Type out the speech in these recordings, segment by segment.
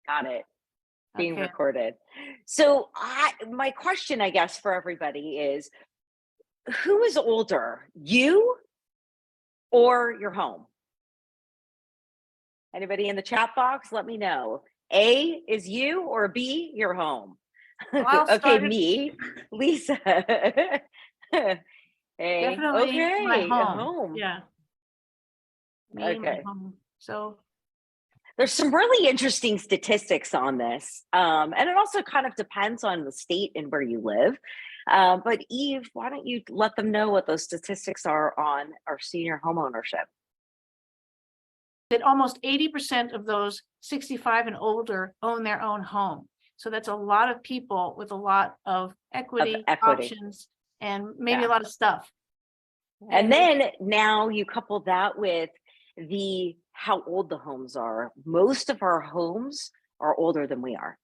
Got it. Being Okay. recorded. So my question, I guess, for everybody is, who is older, you or your home? Anybody in the chat box? Let me know. A is you, or B, your home? I'll Okay, start it. me, Lisa. Hey, Definitely my okay, home. home. Yeah. Me and my Okay. home. So There's some really interesting statistics on this. And it also kind of depends on the state and where you live. But Eve, why don't you let them know what those statistics are on our senior home ownership? that almost 80% of those 65 and older own their own home. So that's a lot of people with a lot of equity. Options, and maybe a lot of stuff. And then now you couple that with how old the homes are. Most of our homes are older than we are.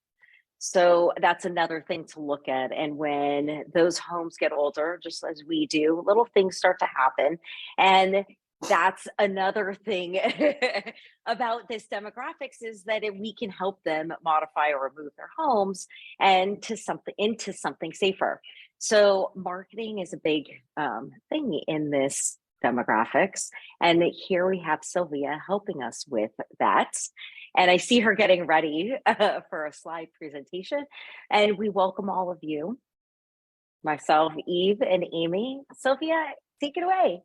So that's another thing to look at. And when those homes get older, just as we do, little things start to happen. And that's another thing about this demographics, is that we can help them modify or remove their homes and into something safer. So marketing is a big thing in this demographics. And here we have Sylvia helping us with that. And I see her getting ready for a slide presentation. And we welcome all of you, myself, Eve, and Amy. Sylvia, take it away.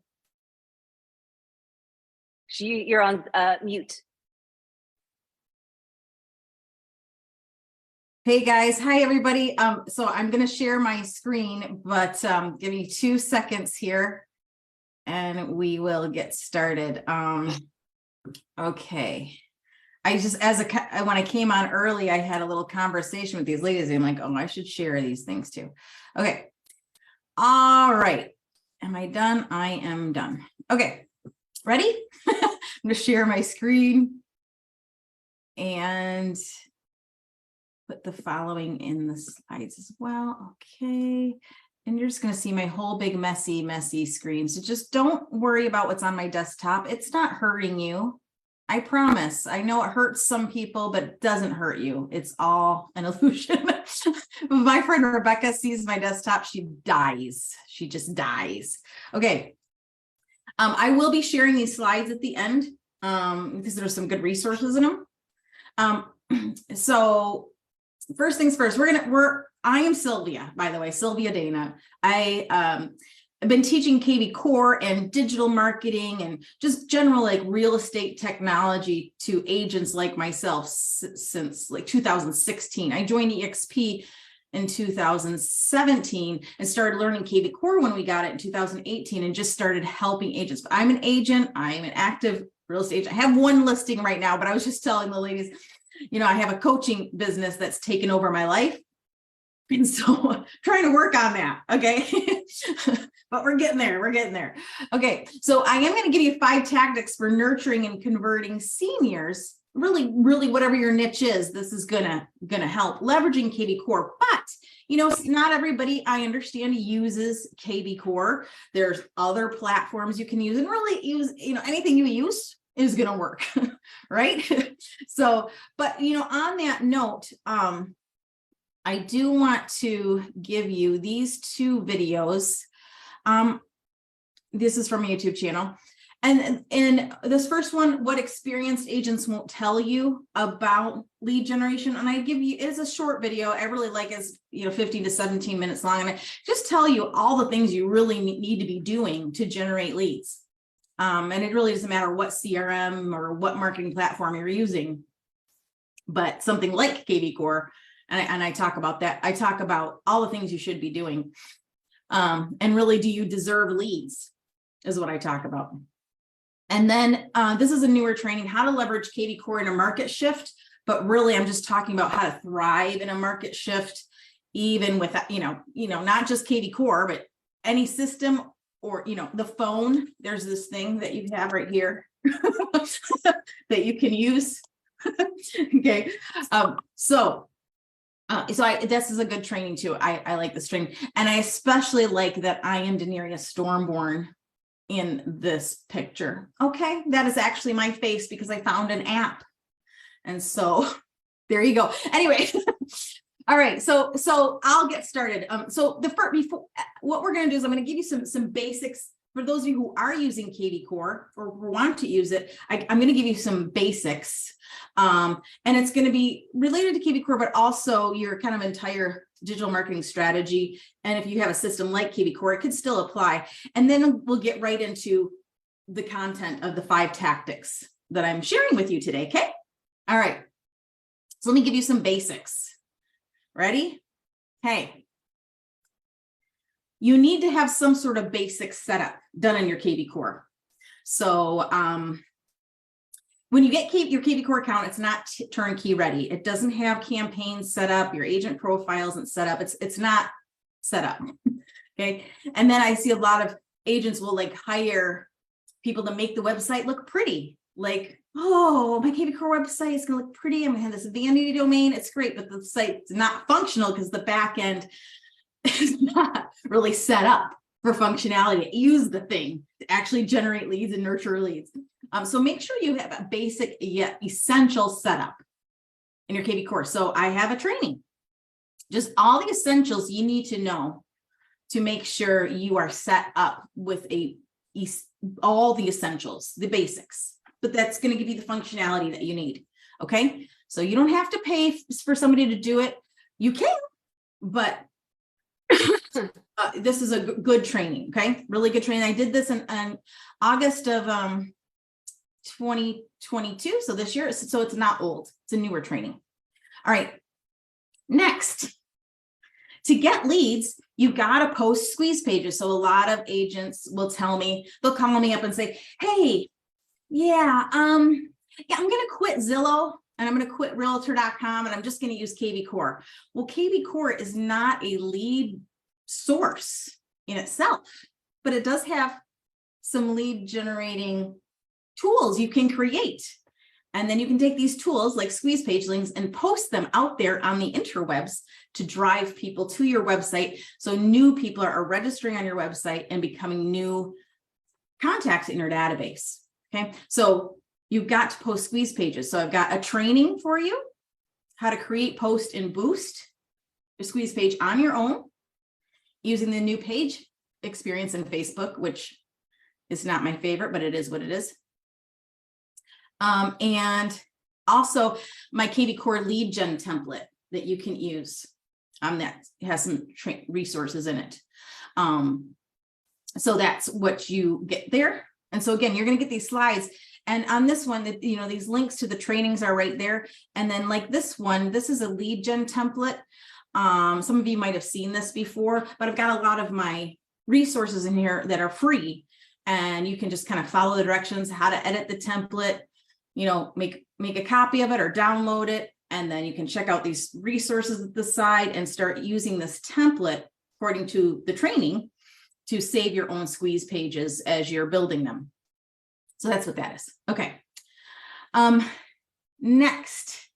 You're on mute. Hey guys, hi everybody. So I'm going to share my screen, but give me 2 seconds here and we will get started. Okay. When I came on early, I had a little conversation with these ladies. And I'm like, oh, I should share these things too. Okay. All right. Am I done? I am done. Okay. Ready? I'm going to share my screen and put the following in the slides as well. Okay. And you're just going to see my whole big messy screen. So just don't worry about what's on my desktop. It's not hurting you. I promise. I know it hurts some people, but it doesn't hurt you. It's all an illusion. My friend Rebecca sees my desktop. She dies. She just dies. Okay. I will be sharing these slides at the end because there's some good resources in them. So first things first, I am Sylvia, by the way, Sylvia Dana. I've been teaching kvCore and digital marketing and just general like real estate technology to agents like myself since like 2016. I joined EXP in 2017 and started learning kvCore when we got it in 2018 and just started helping agents. But I'm an agent. I'm an active real estate agent. I have one listing right now, but I was just telling the ladies, you know, I have a coaching business that's taken over my life. And so trying to work on that. Okay. But we're getting there. Okay. So I am going to give you 5 tactics for nurturing and converting seniors. Really, whatever your niche is, this is gonna help leveraging kvCore. But you know, not everybody, I understand, uses kvCore. There's other platforms you can use, and really use, you know, anything you use is gonna work, right? So, but you know, on that note, I do want to give you these 2 videos. This is from a YouTube channel. And this first one, what experienced agents won't tell you about lead generation. And I give you, it's a short video. I really like it. It's, you know, 15 to 17 minutes long. And I just tell you all the things you really need to be doing to generate leads. And it really doesn't matter what CRM or what marketing platform you're using, but something like kvCore. And I talk about that. I talk about all the things you should be doing. And really, do you deserve leads is what I talk about. And then this is a newer training, how to leverage kvCore in a market shift. But really, I'm just talking about how to thrive in a market shift, even with, you know, not just kvCore, but any system or, you know, the phone. There's this thing that you have right here that you can use. Okay. This is a good training too. I like this training. And I especially like that I am Daenerys Stormborn in this picture. Okay. That is actually my face because I found an app. And so There you go. Anyway. All right. So I'll get started. So before what we're going to do is I'm going to give you some basics for those of you who are using kvCore or want to use it. I'm going to give you some basics. And it's going to be related to kvCore, but also your kind of entire digital marketing strategy. And if you have a system like kvCore, it could still apply. And then we'll get right into the content of the 5 tactics that I'm sharing with you today. Okay. All right. So let me give you some basics. Ready? Hey, you need to have some sort of basic setup done in your kvCore. So when you get your kvCore account, it's not turnkey ready. It doesn't have campaigns set up. Your agent profile isn't set up. It's not set up. Okay. And then I see a lot of agents will like hire people to make the website look pretty. Like, oh, my kvCore website is going to look pretty. I'm going to have this vanity domain. It's great, but the site's not functional because the back end is not really set up for functionality. Use the thing to actually generate leads and nurture leads. So make sure you have a basic yet essential setup in your kvCore. So I have a training, just all the essentials you need to know to make sure you are set up with all the essentials, the basics. But that's going to give you the functionality that you need. Okay. So you don't have to pay for somebody to do it. You can, but this is a good training. Okay. Really good training. I did this in August of 2022. So this year, so it's not old. It's a newer training. All right. Next, to get leads, you got to post squeeze pages. So a lot of agents will tell me, they'll call me up and say, hey, I'm going to quit Zillow and I'm going to quit realtor.com and I'm just going to use kvCore. Well, kvCore is not a lead source in itself, but it does have some lead generating tools you can create. And then you can take these tools like squeeze page links and post them out there on the interwebs to drive people to your website. So new people are registering on your website and becoming new contacts in your database. Okay, so you've got to post squeeze pages. So I've got a training for you, how to create, post, and boost a squeeze page on your own using the new page experience in Facebook, which is not my favorite, but it is what it is. And also my kvCore lead gen template that you can use. That has some resources in it. So that's what you get there. And so again, you're going to get these slides, and on this one, these links to the trainings are right there. And then like this one, this is a lead gen template. Some of you might have seen this before, but I've got a lot of my resources in here that are free, and you can just kind of follow the directions, how to edit the template, make a copy of it or download it. And then you can check out these resources at the side and start using this template according to the training to save your own squeeze pages as you're building them. So that's what that is. Okay. Next,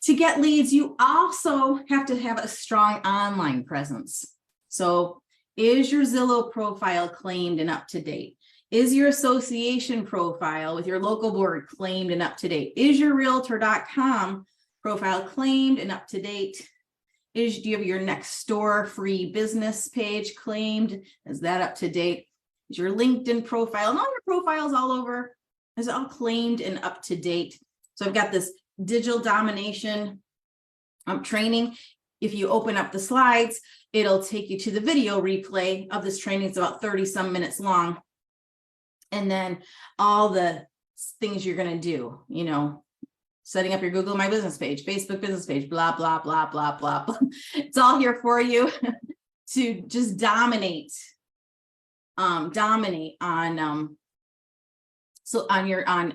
to get leads, you also have to have a strong online presence. So is your Zillow profile claimed and up to date? Is your association profile with your local board claimed and up to date? Is your realtor.com profile claimed and up to date? Do you have your next door free business page claimed? Is that up to date? Is your LinkedIn profile and all your profiles all over, is it all claimed and up to date? So I've got this digital domination training. If you open up the slides, it'll take you to the video replay of this training. It's about 30 some minutes long. And then all the things you're going to do, setting up your Google My Business page, Facebook business page, blah, blah, blah, blah, blah, blah. It's all here for you to just dominate on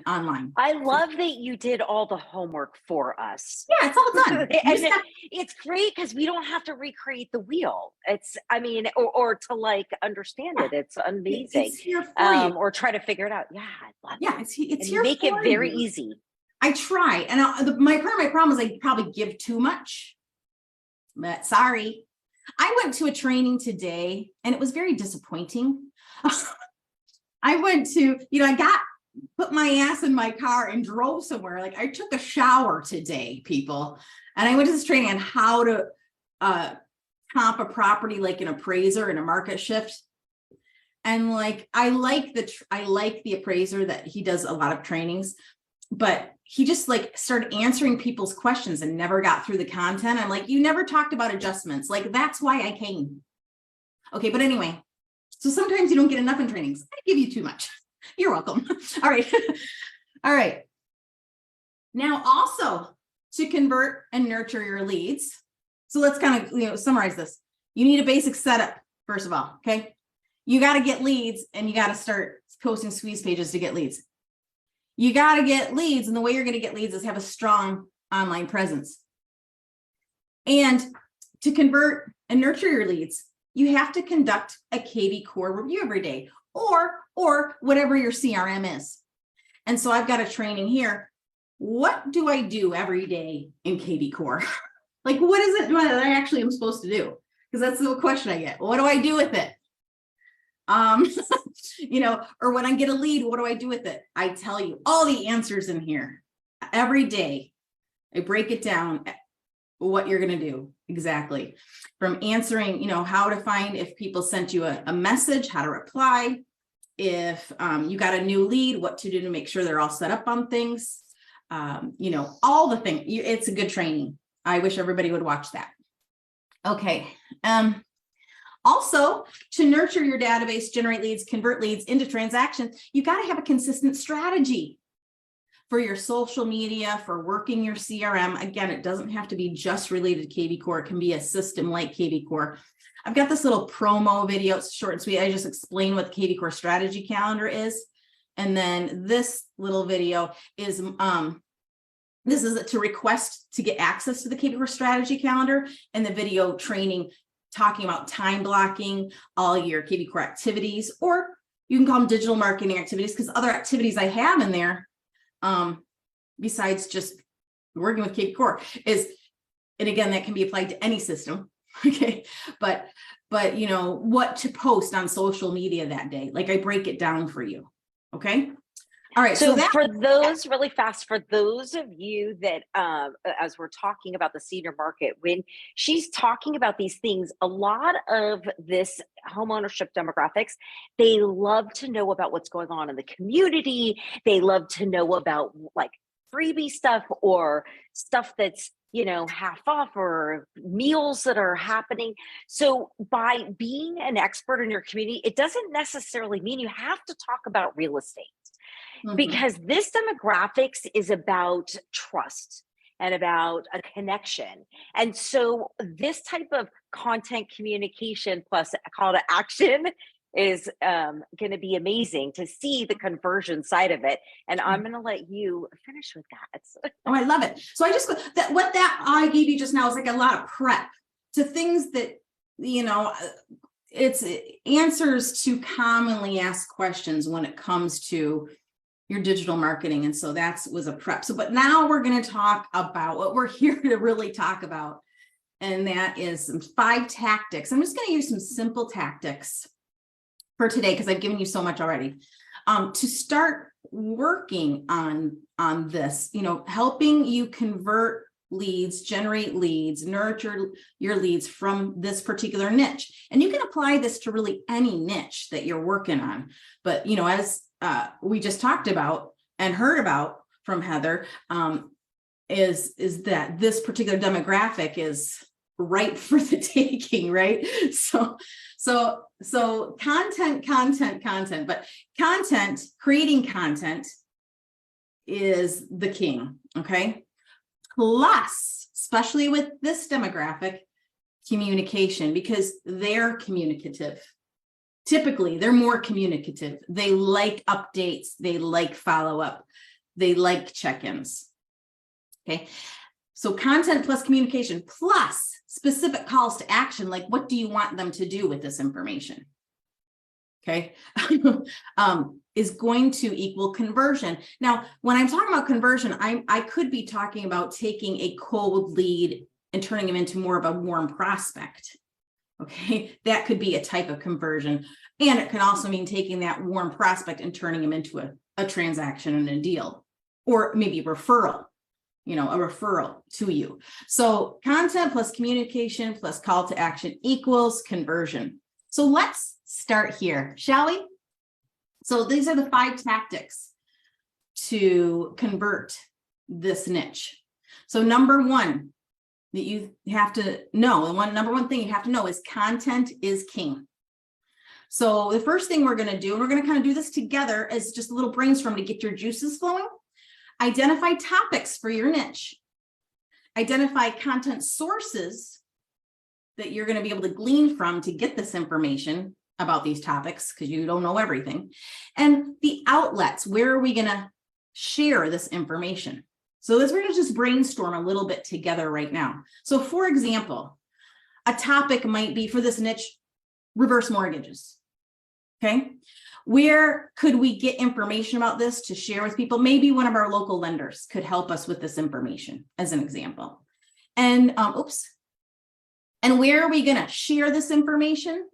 online. I love that you did all the homework for us. Yeah, it's all done. And it's great because we don't have to recreate the wheel. Or to understand it. It's amazing. It's here for you. Or try to figure it out. Yeah, I love it. It's here make for it very you. easy. I try, and my problem is I probably give too much, but sorry. I went to a training today and it was very disappointing. I went to, I got put my ass in my car and drove somewhere. Like I took a shower today, people, and I went to this training on how to comp a property like an appraiser in a market shift. And like I like the appraiser that he does a lot of trainings, but he just like started answering people's questions and never got through the content. I'm like, you never talked about adjustments. Like that's why I came. Okay, but anyway, so sometimes you don't get enough in trainings. I give you too much. You're welcome. All right. All right. Now also to convert and nurture your leads. So let's kind of, summarize this. You need a basic setup, first of all, okay? You got to get leads and you got to start posting squeeze pages to get leads. You got to get leads, and the way you're going to get leads is have a strong online presence. And to convert and nurture your leads, you have to conduct a kvCore review every day, or whatever your CRM is. And so I've got a training here. What do I do every day in kvCore? Like, what is it that I actually am supposed to do? Because that's the question I get. What do I do with it? Or when I get a lead, what do I do with it? I tell you all the answers in here. Every day, I break it down, what you're going to do exactly. From answering, how to find if people sent you a message, how to reply. If you got a new lead, what to do to make sure they're all set up on things. All the things. It's a good training. I wish everybody would watch that. Okay. Also, to nurture your database, generate leads, convert leads into transactions, you got to have a consistent strategy for your social media, for working your CRM. Again, it doesn't have to be just related to kvCore. It can be a system like kvCore. I've got this little promo video. It's short and sweet. I just explain what the kvCore strategy calendar is. And then this little video is, this is to request to get access to the kvCore strategy calendar, and the video training talking about time blocking all your kvCore activities, or you can call them digital marketing activities, because other activities I have in there, besides just working with kvCore is, and again, that can be applied to any system. Okay. But what to post on social media that day. Like I break it down for you. Okay. All right. So for those really fast, for those of you that, as we're talking about the senior market, when she's talking about these things, a lot of this homeownership demographics, they love to know about what's going on in the community. They love to know about like freebie stuff or stuff that's, half off, or meals that are happening. So by being an expert in your community, it doesn't necessarily mean you have to talk about real estate. Mm-hmm. Because this demographics is about trust and about a connection. And so this type of content communication plus a call to action is going to be amazing to see the conversion side of it. And I'm going to let you finish with that. Oh, I love it. So what I gave you just now is like a lot of prep to things that, it's answers to commonly asked questions when it comes to your digital marketing. And so that was a prep. So, but now we're going to talk about what we're here to really talk about. And that is some 5 tactics. I'm just going to use some simple tactics for today, because I've given you so much already, to start working on this, helping you convert leads, generate leads, nurture your leads from this particular niche. And you can apply this to really any niche that you're working on. But, as we just talked about and heard about from Heather, is that this particular demographic is ripe for the taking, right? So content, but creating content is the king, okay? Plus, especially with this demographic, communication, because they're communicative. Typically, they're more communicative. They like updates. They like follow-up. They like check-ins. Okay. So content plus communication plus specific calls to action. Like, what do you want them to do with this information? Okay. Is going to equal conversion. Now, when I'm talking about conversion, I could be talking about taking a cold lead and turning them into more of a warm prospect. Okay, that could be a type of conversion. And it can also mean taking that warm prospect and turning them into a transaction and a deal, or maybe a referral, a referral to you. So content plus communication plus call to action equals conversion. So let's start here, shall we? So these are the 5 tactics to convert this niche. So number 1 that you have to know, the number one thing you have to know is content is king. So the first thing we're going to do, and we're going to kind of do this together as just a little brainstorm to get your juices flowing. Identify topics for your niche. Identify content sources that you're going to be able to glean from to get this information about these topics, because you don't know everything. And the outlets, where are we going to share this information? So we're going to just brainstorm a little bit together right now. So for example, a topic might be for this niche, reverse mortgages. Okay. Where could we get information about this to share with people? Maybe one of our local lenders could help us with this information as an example. And and where are we going to share this information?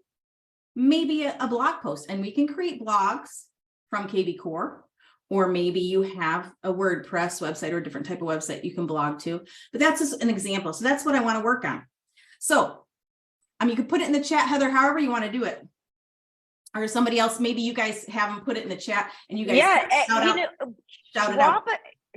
Maybe a blog post, and we can create blogs from kvCore, or maybe you have a WordPress website or a different type of website you can blog to, but that's just an example. So that's what I want to work on. So you can put it in the chat, Heather, however you want to do it. Or somebody else, maybe you guys have them put it in the chat and you guys shout it out.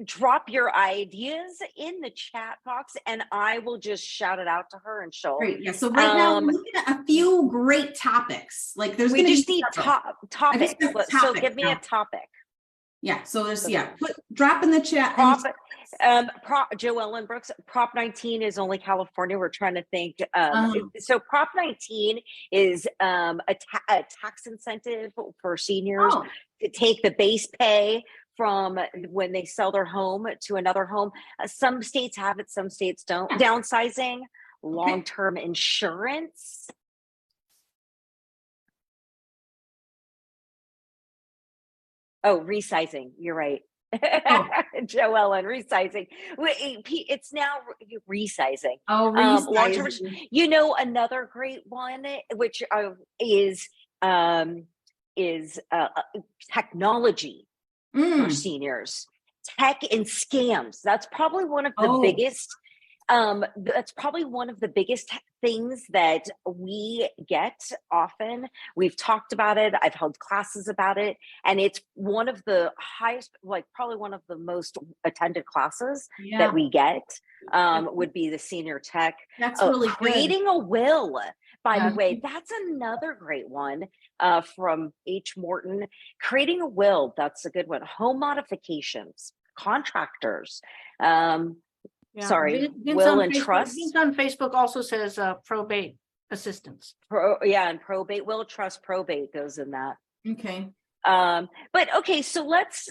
Drop your ideas in the chat box and I will just shout it out to her and she'll. Great. Yeah. So right now we're looking at a few great topics. Like we just need topics. So give me a topic. Yeah. So there's, drop in the chat. Joellen Brooks, Prop 19 is only California. We're trying to think. So Prop 19 is a tax incentive for seniors to take the base pay from when they sell their home to another home. Some states have it, some states don't. Downsizing, long-term insurance. Oh, resizing. You're right. Joellen, resizing. It's now resizing. Resizing. Another great one, which is technology for seniors, tech and scams. That's probably one of the biggest. That's probably one of the biggest things that we get often. We've talked about it. I've held classes about it, and it's one of the highest, probably one of the most attended classes that we get. Would be the senior tech. That's really creating a will. By the way, that's another great one from H. Morton. Creating a will. That's a good one. Home modifications, contractors. Will and trust. Vince on Facebook also says probate assistance. And probate, will, trust, probate goes in that. Okay. So let's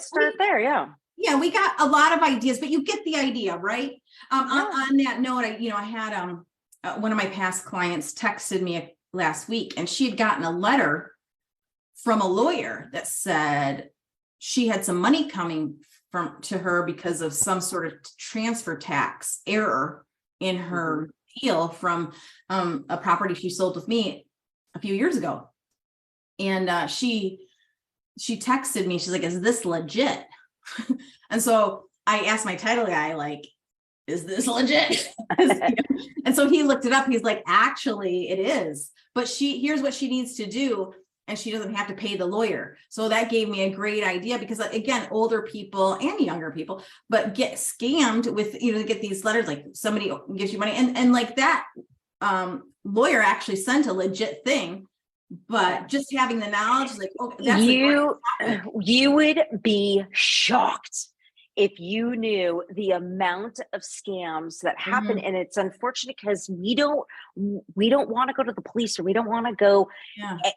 start there. Yeah, we got a lot of ideas, but you get the idea, right? On that note, I had one of my past clients texted me last week, and she had gotten a letter from a lawyer that said she had some money coming to her because of some sort of transfer tax error in her deal from a property she sold with me a few years ago. And she texted me, she's like, is this legit? And so I asked my title guy, is this legit? And so he looked it up. He's like, actually it is, but here's what she needs to do. And she doesn't have to pay the lawyer. So that gave me a great idea, because again, older people and younger people, but get scammed with, get these letters, like somebody gives you money and like that lawyer actually sent a legit thing, but just having the knowledge, that's you would be shocked if you knew the amount of scams that happen. And it's unfortunate because we don't want to go to the police, or we don't want to go.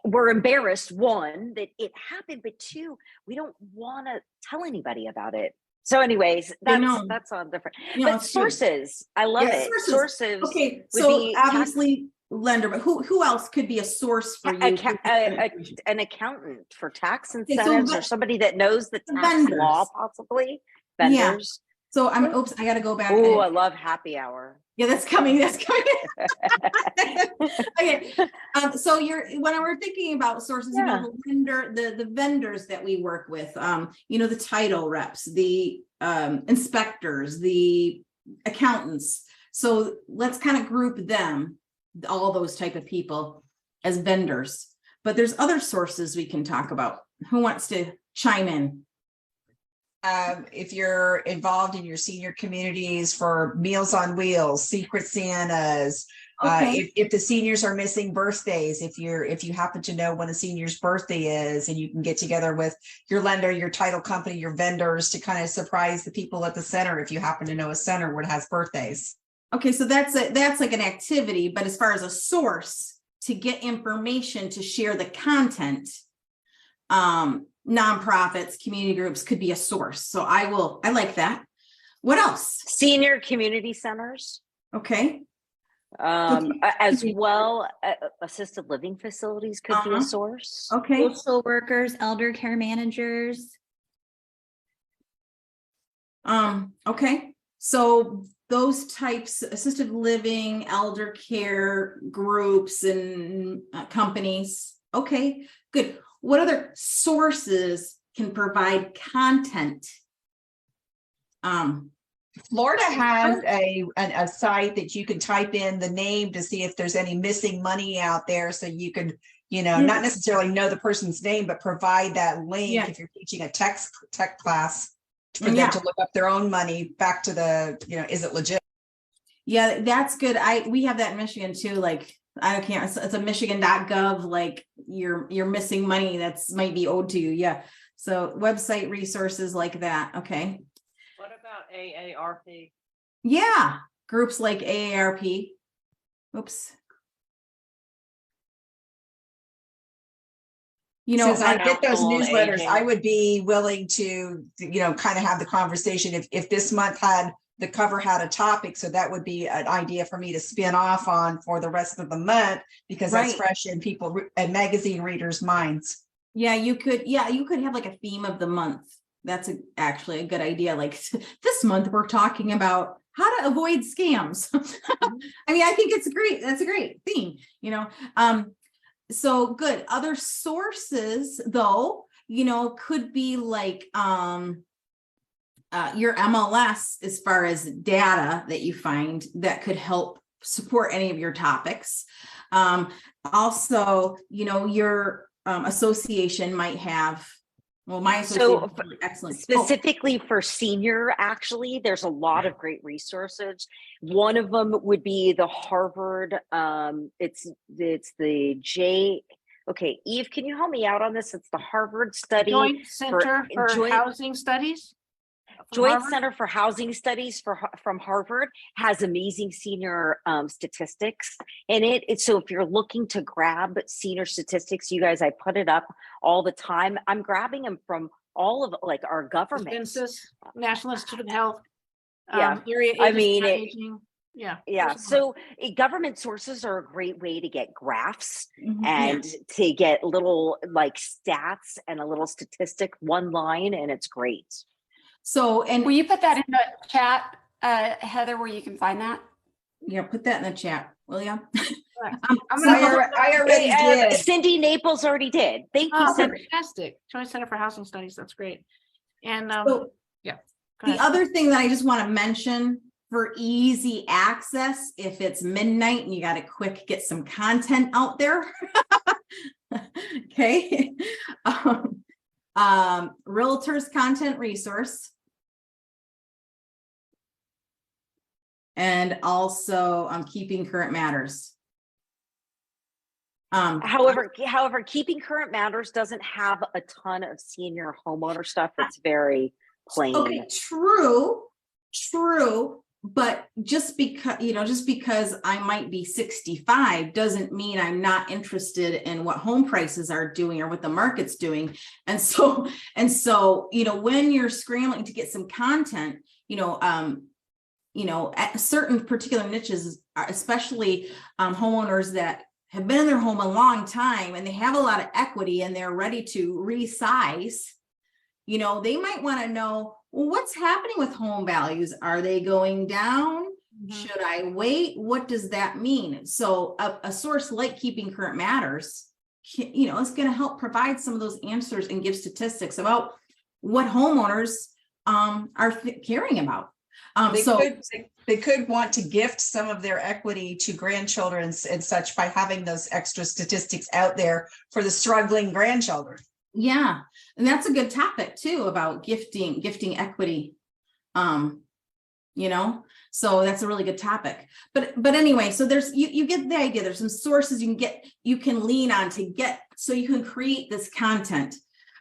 We're embarrassed, one, that it happened, but two, we don't want to tell anybody about it. So anyways, that's all different. But sources, I love it. Sources. Okay, so obviously lender, but who else could be a source for you? An accountant for tax incentives, or somebody that knows the tax law, possibly. Vendors. So oops, I gotta go back. Oh, I love happy hour. Yeah, that's coming. That's coming. Okay. So when we're thinking about sources, you know, the vendors that we work with, you know, the title reps, the inspectors, the accountants. So let's kind of group them, all those type of people, as vendors. But there's other sources we can talk about. Who wants to chime in? If you're involved in your senior communities for Meals on Wheels, Secret Santas, Okay. if the seniors are missing birthdays, if you happen to know when a senior's birthday is, and you can get together with your lender, your title company, your vendors to kind of surprise the people at the center if you happen to know a center where it has birthdays. Okay, so that's like an activity, but as far as a source to get information to share the content, nonprofits, community groups could be a source. So I like that. What else? Senior community centers. Okay. As well, assisted living facilities could be a source. Okay. Social workers, elder care managers. Okay. So those types, assisted living, elder care groups and companies. Okay, good. What other sources can provide content? Florida has a site that you can type in the name to see if there's any missing money out there. So you could, you know, not necessarily know the person's name, but provide that link if you're teaching a tech class for them to look up their own money back to the, you know, is it legit? Yeah, that's good. We have that in Michigan too. Like, I can't, it's a Michigan.gov, like you're missing money that's might be owed to you. Yeah. So website resources like that. Okay. What about AARP? Yeah. Groups like AARP. Oops. You know, Since I get those Apple, newsletters, AA. I would be willing to, you know, kind of have the conversation if this month the cover had a topic, so that would be an idea for me to spin off on for the rest of the month, because that's fresh in people and magazine readers' minds. Yeah, you could have like a theme of the month. That's actually a good idea. Like this month we're talking about how to avoid scams. I mean, I think it's great. That's a great theme, you know. So good. Other sources though, you know, could be like your MLS, as far as data that you find that could help support any of your topics. Also, you know, your association might have, well, my association is excellent. Specifically for senior, actually, there's a lot of great resources. One of them would be the Harvard, it's the okay, Eve, can you help me out on this? It's the Harvard study. Joint Center for Housing Studies. Joint Center for Housing Studies from Harvard has amazing senior statistics in it. So if you're looking to grab senior statistics, you guys, I put it up all the time. I'm grabbing them from all of like our government. CENSUS, National Institute of Health. Area I mean, aging. Yeah. So government sources are a great way to get graphs and to get little like stats and a little statistic, one line, and it's great. So, and will you put that in the chat, Heather, where you can find that? Yeah, put that in the chat, will you? I already did. Cindy Naples already did. Thank you, Cindy. Fantastic. Joint Center for Housing Studies. That's great. And the other thing that I just want to mention for easy access, if it's midnight and you got to quick get some content out there. Okay. Realtors content resource. And also Keeping Current Matters. However, Keeping Current Matters doesn't have a ton of senior homeowner stuff. It's very plain. Okay, true. But just because I might be 65 doesn't mean I'm not interested in what home prices are doing or what the market's doing. And so, you know, when you're scrambling to get some content, at certain particular niches, especially homeowners that have been in their home a long time and they have a lot of equity and they're ready to resize, you know, they might want to know well, what's happening with home values? Are they going down? Mhm. Should I wait? What does that mean? So a source like Keeping Current Matters, you know, is going to help provide some of those answers and give statistics about what homeowners are caring about. They could want to gift some of their equity to grandchildren and such by having those extra statistics out there for the struggling grandchildren. Yeah, and that's a good topic too, about gifting equity. You know, so that's a really good topic. But anyway, so there's you get the idea. There's some sources you can lean on to get, so you can create this content.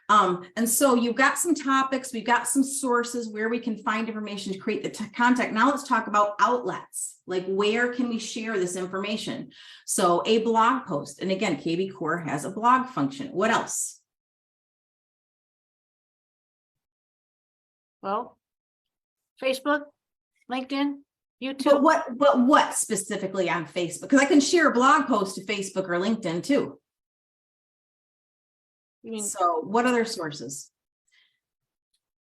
And so you've got some topics, we've got some sources where we can find information to create the content. Now let's talk about outlets. Like, where can we share this information? So a blog post, and again, kvCore has a blog function. What else? Well, Facebook, LinkedIn, YouTube. But what specifically on Facebook? Because I can share a blog post to Facebook or LinkedIn too. You mean So what other sources?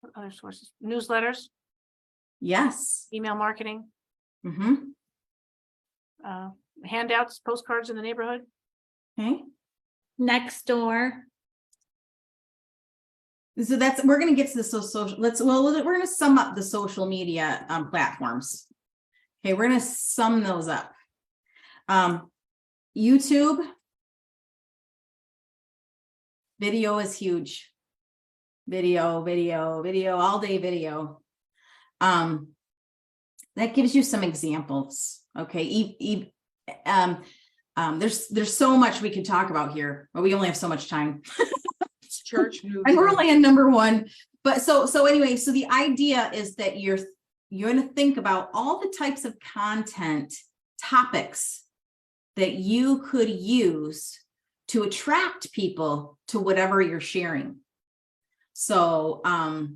what other sources? Newsletters, Yes. email marketing, Mm-hmm. handouts, postcards in the neighborhood. Okay. Next door. So we're going to get to the social. We're going to sum up the social media platforms. Okay, we're going to sum those up. YouTube. Video is huge. Video, all day video. That gives you some examples. Okay. There's so much we could talk about here, but we only have so much time. Church And we're only in number one. But so anyway, so the idea is that you're going to think about all the types of content topics that you could use to attract people to whatever you're sharing. So, oh,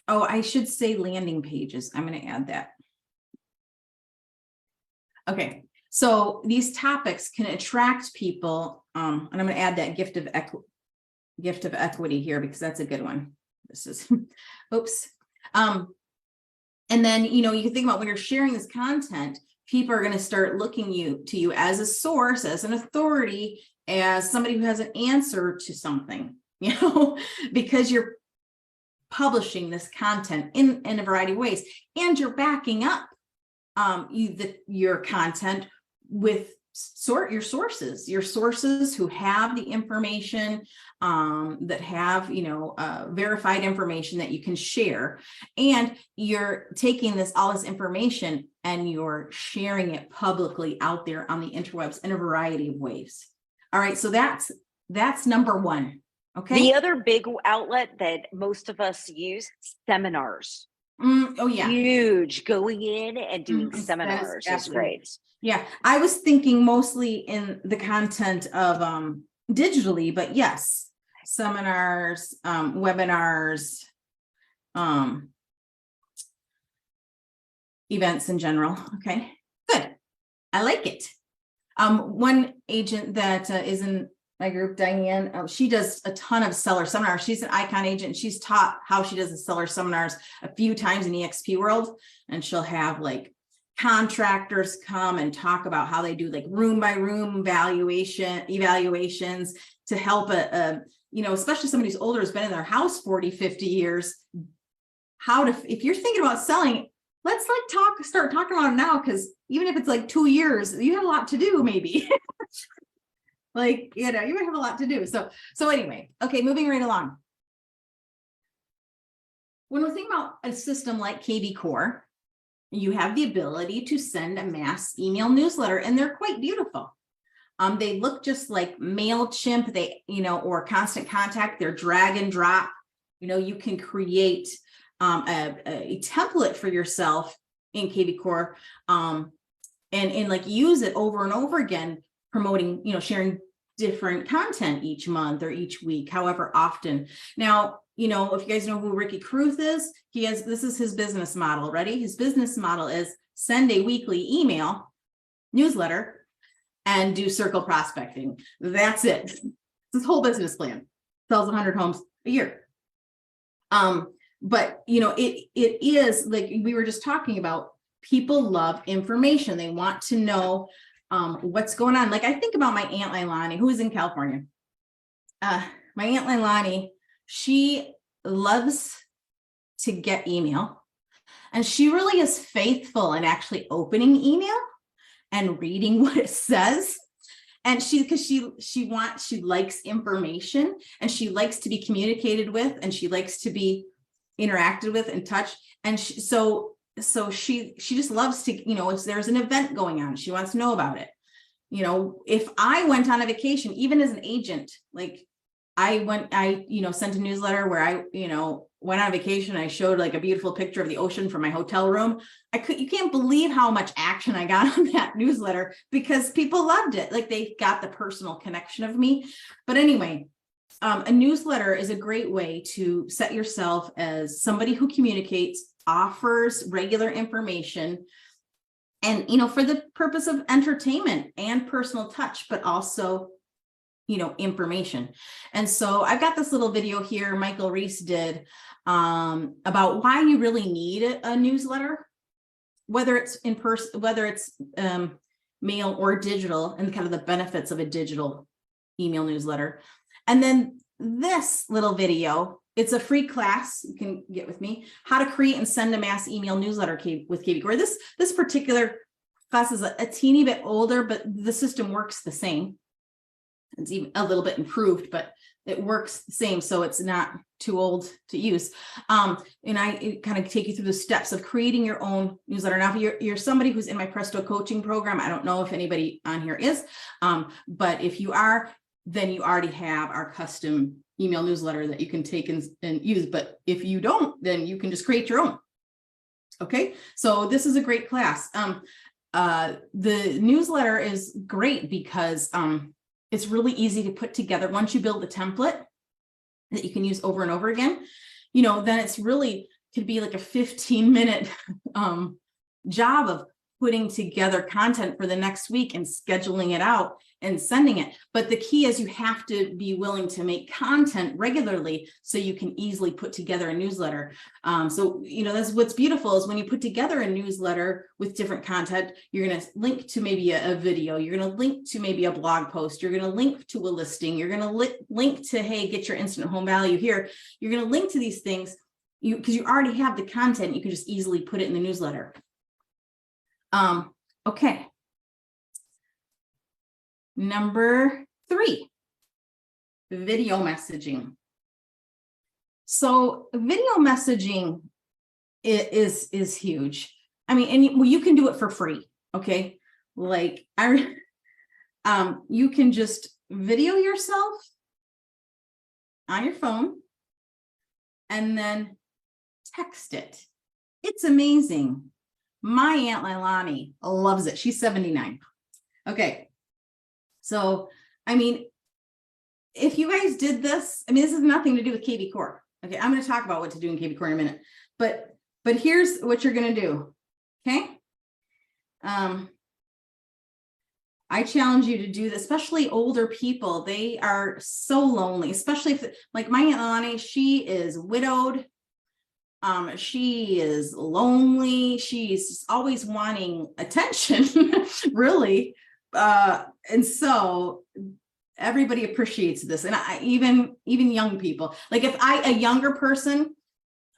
I should say landing pages. I'm going to add that. Okay, so these topics can attract people, and I'm going to add that gift of equity here because that's a good one. This is, oops. And then, you know, you can think about when you're sharing this content, people are going to start looking to you as a source, as an authority, as somebody who has an answer to something, you know, because you're publishing this content in a variety of ways, and you're backing up your content with your sources who have the information, that have, you know, verified information that you can share, and you're taking all this information and you're sharing it publicly out there on the interwebs in a variety of ways. All right, so that's number one. Okay. The other big outlet that most of us use, seminars. Oh yeah. Huge. Going in and doing That seminars is great. Yeah, I was thinking mostly in the content of digitally, but yes, seminars, webinars, events in general. Okay, good. I like it. One agent that is in my group, Diane, she does a ton of seller seminars. She's an icon agent. She's taught how she does the seller seminars a few times in EXP world, and she'll have like contractors come and talk about how they do like room by room evaluations to help you know, especially somebody who's older, has been in their house 40, 50 years. If you're thinking about selling, let's start talking about it now, because even if it's like 2 years, you have a lot to do, maybe. Like, you know, you might have a lot to do. So anyway, okay, moving right along. When we're thinking about a system like kvCore, you have the ability to send a mass email newsletter, and they're quite beautiful. They look just like MailChimp, or Constant Contact. They're drag and drop. You know, you can create a template for yourself in kvCore, and like use it over and over again, promoting, sharing different content each month or each week, however often. Now, if you guys know who Ricky Kruth is, this is his business model. Ready? His business model is send a weekly email newsletter and do circle prospecting. That's it. His whole business plan. Sells 100 homes a year. but you know, it is like we were just talking about, people love information. They want to know what's going on. Like I think about my Aunt Leilani, who is in California. My Aunt Leilani, she loves to get email, and she really is faithful in actually opening email and reading what it says. And because she likes information, and she likes to be communicated with, and she likes to be interacted with and touched. And so she just loves to, you know, if there's an event going on, she wants to know about it. You know, if I went on a vacation, even as an agent, like I sent a newsletter where I, you know, went on vacation. I showed like a beautiful picture of the ocean from my hotel room. You can't believe how much action I got on that newsletter, because people loved it. Like they got the personal connection of me. But anyway, a newsletter is a great way to set yourself as somebody who communicates, offers regular information, and, you know, for the purpose of entertainment and personal touch, but also, you know, information. And so I've got this little video here Michael Reese did about why you really need a newsletter, whether it's in person, whether it's mail or digital, and kind of the benefits of a digital email newsletter. And then this little video, it's a free class you can get with me, how to create and send a mass email newsletter with kvCore. This particular class is a teeny bit older, but the system works the same. It's even a little bit improved, but it works the same, so it's not too old to use. And I kind of take you through the steps of creating your own newsletter. Now, if you're somebody who's in my Presto coaching program, I don't know if anybody on here is, but if you are, then you already have our custom email newsletter that you can take and use. But if you don't, then you can just create your own. Okay, so this is a great class. The newsletter is great because it's really easy to put together. Once you build a template that you can use over and over again, you know, then it's really could be like a 15-minute job of putting together content for the next week and scheduling it out and sending it. But the key is you have to be willing to make content regularly so you can easily put together a newsletter. So, you know, that's what's beautiful is when you put together a newsletter with different content, you're going to link to maybe a video, you're going to link to maybe a blog post, you're going to link to a listing, you're going to link to, hey, get your instant home value here. You're going to link to these things because you already have the content. You can just easily put it in the newsletter. Okay. Number 3, video messaging. So video messaging is huge. I mean, and you can do it for free. Okay. Like you can just video yourself on your phone and then text it. It's amazing. My Aunt Leilani loves it. She's 79. Okay. So, I mean, if you guys did this, I mean, this has nothing to do with kvCore. Okay. I'm going to talk about what to do in kvCore in a minute, but here's what you're going to do. Okay. I challenge you to do this, especially older people. They are so lonely, especially if, like my Aunt Leilani, she is widowed. She is lonely. She's always wanting attention, really. And so everybody appreciates this. And even young people, like if a younger person,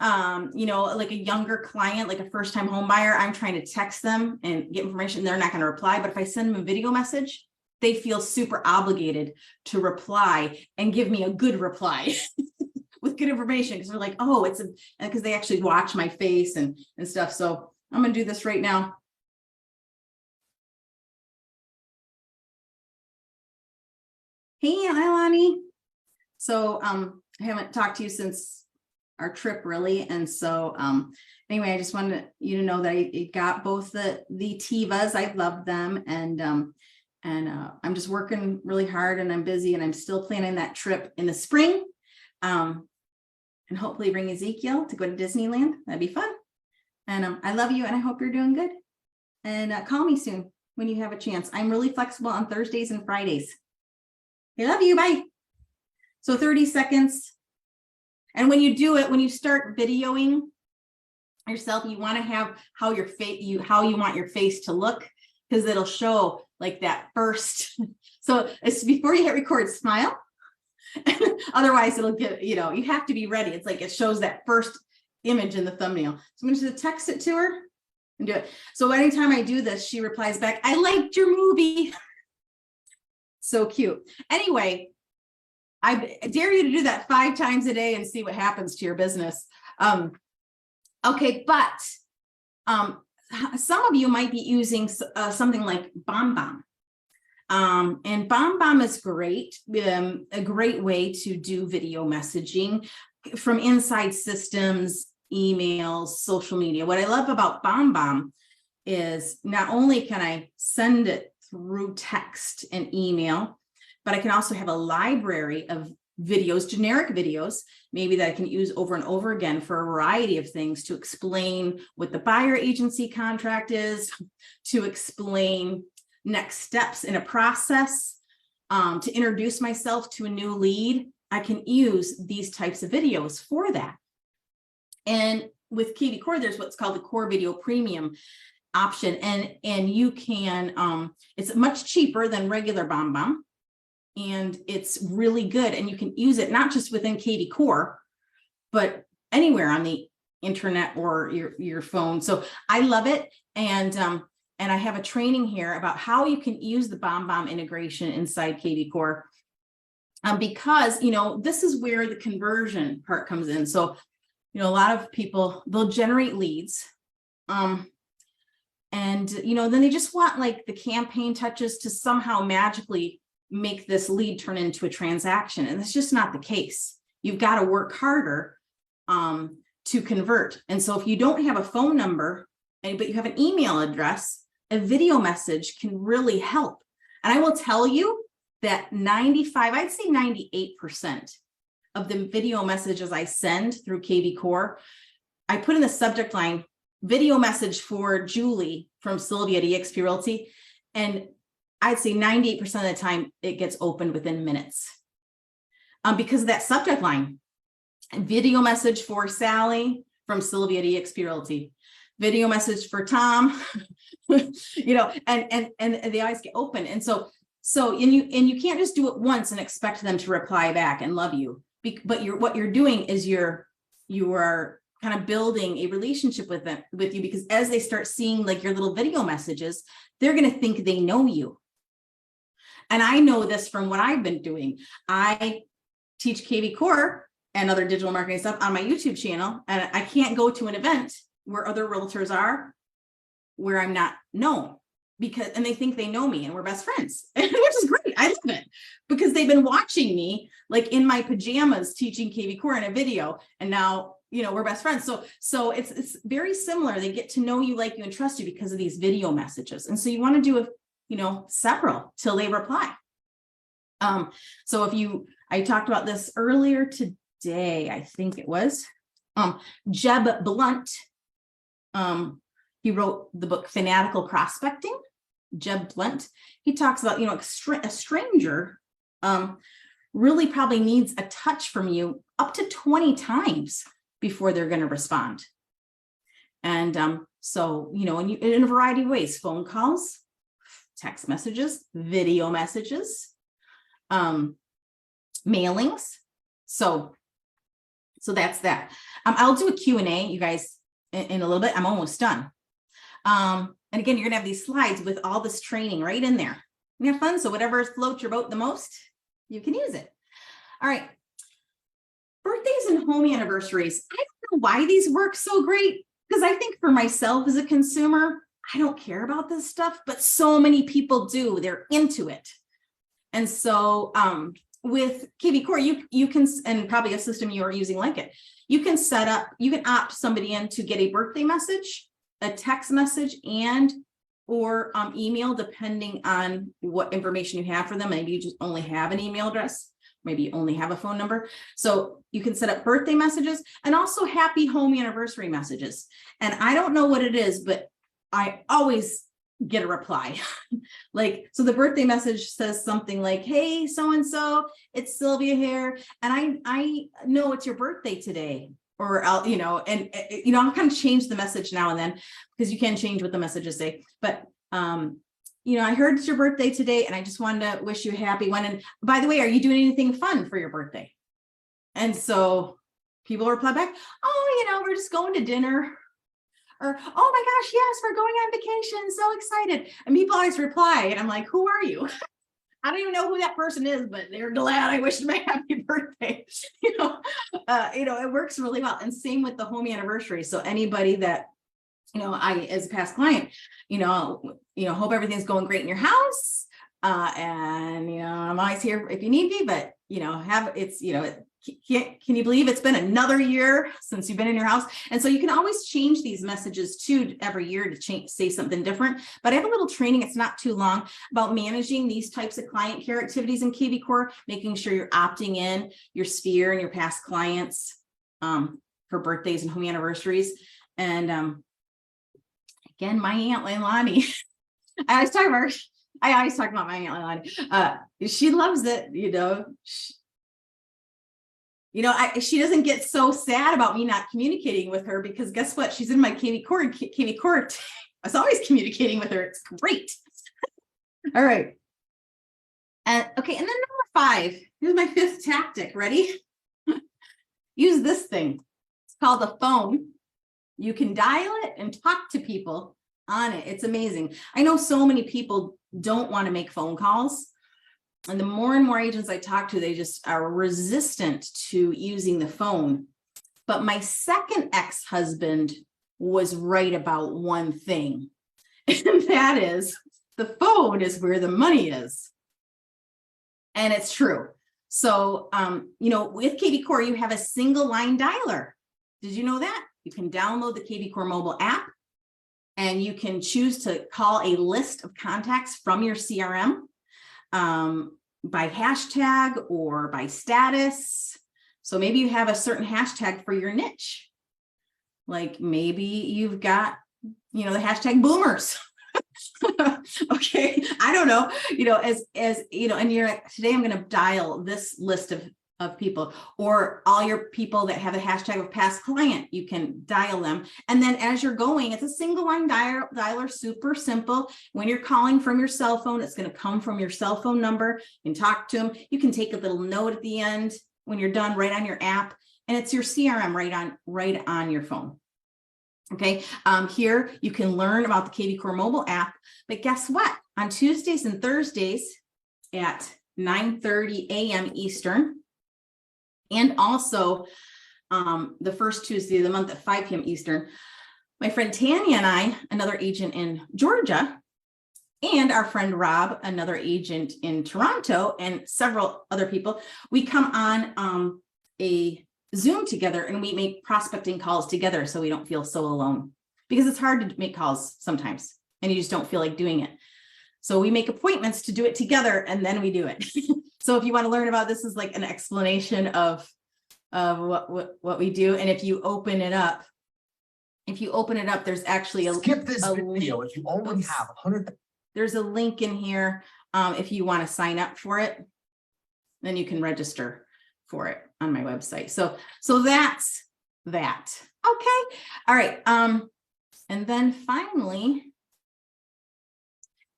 you know, like a younger client, like a first-time home buyer, I'm trying to text them and get information. They're not going to reply. But if I send them a video message, they feel super obligated to reply and give me a good reply. With good information, because they're like, oh, it's because they actually watch my face and stuff. So I'm gonna do this right now. Hey, Aunt Leilani. So I haven't talked to you since our trip, really, and so anyway, I just wanted you to know that I got both the Tivas. I love them, and I'm just working really hard, and I'm busy, and I'm still planning that trip in the spring. And hopefully bring Ezekiel to go to Disneyland. That'd be fun. And I love you and I hope you're doing good. And call me soon when you have a chance. I'm really flexible on Thursdays and Fridays. I love you. Bye. So 30 seconds. And when you do it, when you start videoing yourself, you want to have how your face, how you want your face to look, because it'll show like that first. So it's before you hit record, smile. Otherwise it'll get, you have to be ready. It's like it shows that first image in the thumbnail. So I'm going to text it to her and do it. So anytime I do this, she replies back, I liked your movie. So cute. Anyway, I dare you to do that 5 times a day and see what happens to your business. Okay, but some of you might be using something like BombBomb. And BombBomb is great, a great way to do video messaging from inside systems, emails, social media. What I love about BombBomb is not only can I send it through text and email, but I can also have a library of videos, generic videos, maybe that I can use over and over again for a variety of things, to explain what the buyer agency contract is, to explain next steps in a process, to introduce myself to a new lead. I can use these types of videos for that. And with kvCore, there's what's called the Core Video Premium option, and you can it's much cheaper than regular BombBomb, and it's really good, and you can use it not just within kvCore but anywhere on the internet or your phone. So I love it, and I have a training here about how you can use the BombBomb integration inside kvCore, because this is where the conversion part comes in. So a lot of people, they'll generate leads, and then they just want like the campaign touches to somehow magically make this lead turn into a transaction, and it's just not the case. You've got to work harder to convert. And so if you don't have a phone number, but you have an email address, a video message can really help. And I will tell you that 95, I'd say 98% of the video messages I send through kvCore, I put in the subject line, video message for Julie from Sylvia at eXp Realty. And I'd say 98% of the time it gets opened within minutes, because of that subject line. Video message for Sally from Sylvia at eXp Realty. Video message for Tom, and they always get open. And so you can't just do it once and expect them to reply back and love you. But what you're doing is you are kind of building a relationship with you, because as they start seeing like your little video messages, they're going to think they know you. And I know this from what I've been doing. I teach kvCore and other digital marketing stuff on my YouTube channel, and I can't go to an event where other realtors are where I'm not known, and they think they know me and we're best friends, which is great. I love it, because they've been watching me like in my pajamas teaching kvCore in a video, and now we're best friends. So it's very similar. They get to know you, like you, and trust you because of these video messages. And so you want to do several till they reply. So I talked about this earlier today, I think it was Jeb Blunt. He wrote the book Fanatical Prospecting. Jeb Blunt, he talks about, a stranger really probably needs a touch from you up to 20 times before they're going to respond. And so, in a variety of ways, phone calls, text messages, video messages, mailings. So that's that. I'll do a Q&A, you guys, in a little bit. I'm almost done. And again, you're gonna have these slides with all this training right in there. You have fun. So whatever floats your boat the most, you can use it. All right. Birthdays and home anniversaries. I don't know why these work so great, because I think for myself as a consumer, I don't care about this stuff, but so many people do. They're into it. And so with kvCore, you can, and probably a system you are using like it, you can opt somebody in to get a birthday message, a text message, or email, depending on what information you have for them. Maybe you just only have an email address. Maybe you only have a phone number. So you can set up birthday messages and also happy home anniversary messages. And I don't know what it is, but I always get a reply. Like, so the birthday message says something like, hey, so-and-so, it's Sylvia here. And I know it's your birthday today. Or I'll, I'll kind of change the message now and then, because you can change what the messages say. But, I heard it's your birthday today, and I just wanted to wish you a happy one. And by the way, are you doing anything fun for your birthday? And so people reply back, oh, we're just going to dinner. Or, oh my gosh, yes, we're going on vacation. So excited. And people always reply, and I'm like, who are you? I don't even know who that person is, but they're glad I wished them a happy birthday. It works really well. And same with the home anniversary. So anybody that, I, as a past client, hope everything's going great in your house. I'm always here if you need me, but, can you believe it's been another year since you've been in your house? And so you can always change these messages too every year to say something different. But I have a little training, it's not too long, about managing these types of client care activities in kvCore, making sure you're opting in your sphere and your past clients for birthdays and home anniversaries. And again, my Aunt Leilani, I always talk about my Aunt Leilani. She loves it, she doesn't get so sad about me not communicating with her, because guess what? She's in my kvCore. kvCore, I was always communicating with her. It's great. All right. Okay. And then number 5, here's my 5th tactic. Ready? Use this thing. It's called a phone. You can dial it and talk to people on it. It's amazing. I know so many people don't want to make phone calls. And the more and more agents I talk to, they just are resistant to using the phone. But my second ex-husband was right about one thing, and that is the phone is where the money is. And it's true. So, with kvCore, you have a single line dialer. Did you know that? You can download the kvCore mobile app, and you can choose to call a list of contacts from your CRM. By hashtag or by status. So maybe you have a certain hashtag for your niche. Like maybe you've got, the hashtag boomers. Okay. I don't know, and you're like, today I'm going to dial this list of people, or all your people that have a hashtag of past client, you can dial them. And then as you're going, it's a single line dialer, super simple. When you're calling from your cell phone, it's going to come from your cell phone number. You can talk to them. You can take a little note at the end when you're done, right on your app, and it's your CRM right on your phone. Okay. Here you can learn about the kvCore mobile app, but guess what? On Tuesdays and Thursdays at 9:30 a.m. Eastern, and also the first Tuesday of the month at 5 p.m. Eastern, my friend Tanya and I, another agent in Georgia, and our friend Rob, another agent in Toronto, and several other people, we come on a Zoom together, and we make prospecting calls together so we don't feel so alone, because it's hard to make calls sometimes and you just don't feel like doing it. So we make appointments to do it together, and then we do it. So if you want to learn about this, is like an explanation of what we do. And if you open it up, there's actually skip this video if you only have 100. There's a link in here. If you want to sign up for it, then you can register for it on my website. So that's that. Okay. All right. And then finally,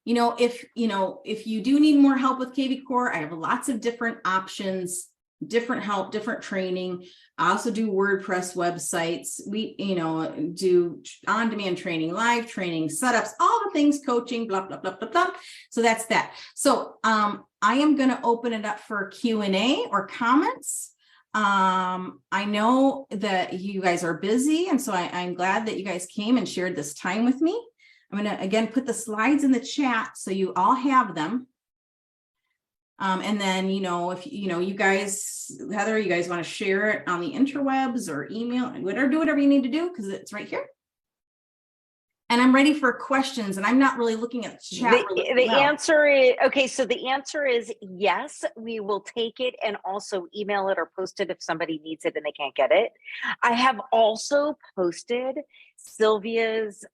if you do need more help with kvCore, I have lots of different options, different help, different training. I also do WordPress websites. We, do on-demand training, live training, setups, all the things, coaching, blah, blah, blah, blah, blah. So that's that. So I am going to open it up for Q&A or comments. I know that you guys are busy, and so I'm glad that you guys came and shared this time with me. I'm going to, again, put the slides in the chat so you all have them. And then, if, you guys, Heather, you guys want to share it on the interwebs or email, do whatever you need to do, because it's right here. And I'm ready for questions, and I'm not really looking at the chat. The answer is, okay, so the answer is yes, we will take it and also email it or post it if somebody needs it and they can't get it. I have also posted Sylvia's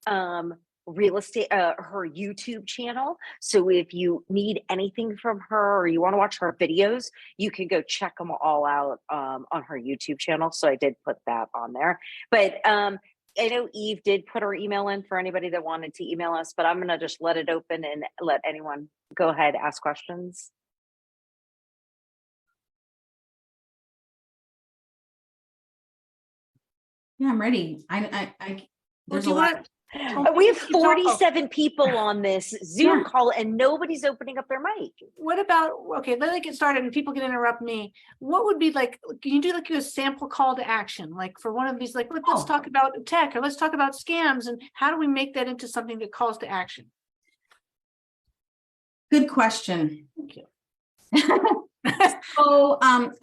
real estate, her YouTube channel. So if you need anything from her or you want to watch her videos, you can go check them all out on her YouTube channel. So I did put that on there. But I know Eve did put her email in for anybody that wanted to email us, but I'm going to just let it open and let anyone go ahead, ask questions. Yeah, I'm ready. There's a lot. We have 47 people on this Zoom Yeah. call and nobody's opening up their mic. What about, okay, let me get started and people can interrupt me. What would be like, can you do like a sample call to action? Like for one of these, like, let's talk about tech or let's talk about scams and how do we make that into something that calls to action? Good question. Thank you.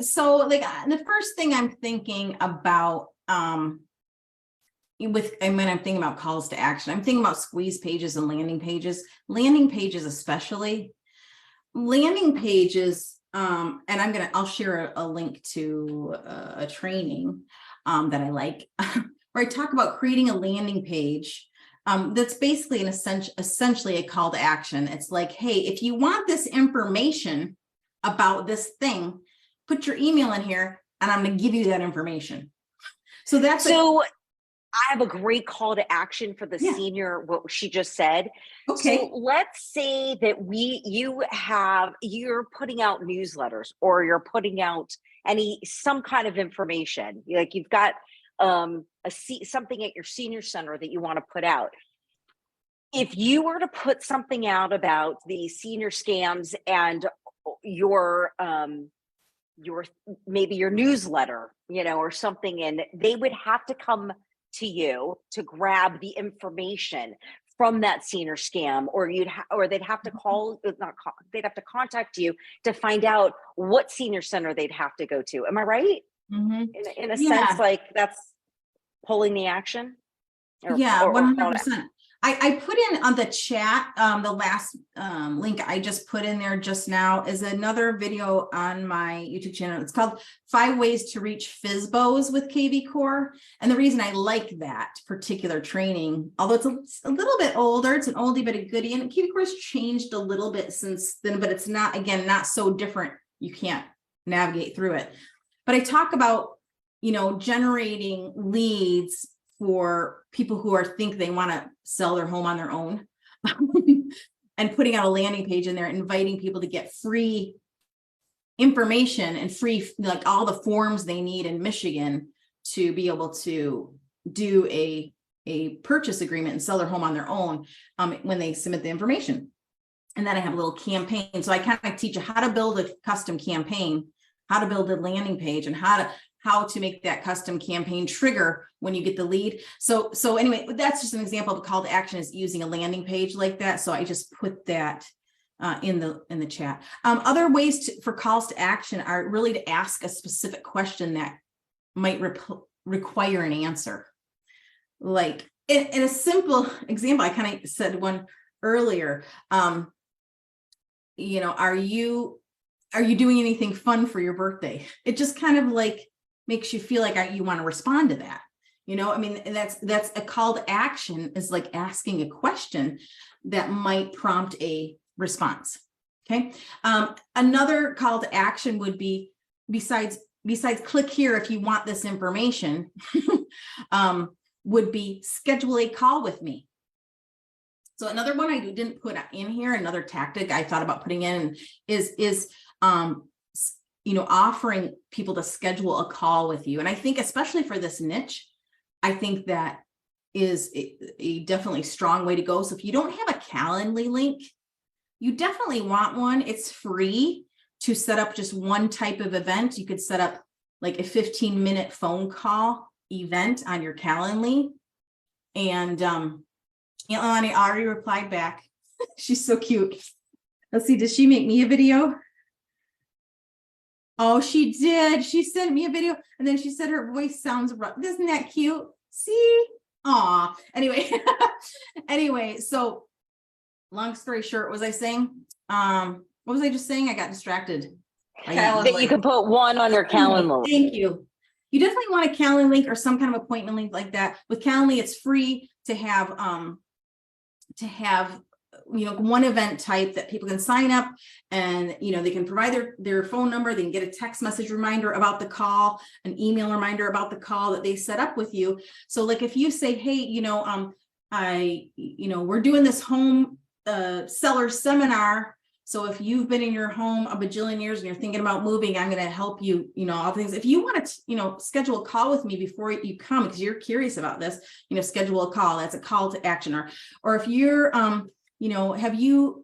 So like the first thing I'm thinking about, when I'm thinking about calls to action, I'm thinking about squeeze pages and landing pages, especially landing pages. And I'll share a link to a training that I like, where I talk about creating a landing page. That's basically essentially a call to action. It's like, hey, if you want this information about this thing, put your email in here and I'm going to give you that information. So I have a great call to action for the senior, what she just said. Okay. So let's say that you're putting out newsletters or you're putting out some kind of information. Like you've got something at your senior center that you want to put out. If you were to put something out about the senior scams and your maybe your newsletter, or something, and they would have to come to you to grab the information from that senior scam, or they'd have to they'd have to contact you to find out what senior center they'd have to go to. Am I right? Mm-hmm. In a sense, like that's pulling the action. 100%. I put in on the chat, the last link I just put in there just now is another video on my YouTube channel. It's called 5 Ways to Reach FSBOs with kvCore. And the reason I like that particular training, although it's a little bit older, it's an oldie but a goodie, and kvCore has changed a little bit since then, but it's not so different. You can't navigate through it. But I talk about, generating leads for people who think they want to sell their home on their own and putting out a landing page in there, inviting people to get free information and free, like all the forms they need in Michigan to be able to do a purchase agreement and sell their home on their own when they submit the information. And then I have a little campaign. So I kind of teach you how to build a custom campaign, how to build a landing page, and how to make that custom campaign trigger when you get the lead. So anyway, that's just an example of a call to action is using a landing page like that. So I just put that in the chat. Other ways for calls to action are really to ask a specific question that might require an answer. Like in a simple example, I kind of said one earlier, are you doing anything fun for your birthday? It just kind of like makes you feel like you want to respond to that. And that's a call to action, is like asking a question that might prompt a response. Okay. Another call to action would be, besides click here if you want this information, would be schedule a call with me. So another one I didn't put in here, another tactic I thought about putting in is offering people to schedule a call with you. And I think especially for this niche, I think that is a definitely strong way to go. So if you don't have a Calendly link, you definitely want one. It's free to set up just one type of event. You could set up like a 15-minute phone call event on your Calendly. And Ilani already replied back. She's so cute. Let's see, did she make me a video? Oh, she did. She sent me a video and then she said her voice sounds rough. Isn't that cute? See? Aw. Anyway, so long story short, what was I saying? What was I just saying? I got distracted. That you can put one on your Calendly. Thank you. You definitely want a Calendly link or some kind of appointment link like that. With Calendly, it's free to have to have, one event type that people can sign up and, they can provide their phone number. They can get a text message reminder about the call, an email reminder about the call that they set up with you. So like, if you say, hey, we're doing this home seller seminar. So if you've been in your home a bajillion years and you're thinking about moving, I'm going to help you, all things. If you want to, schedule a call with me before you come, because you're curious about this, schedule a call. That's a call to action. Or if you're, are you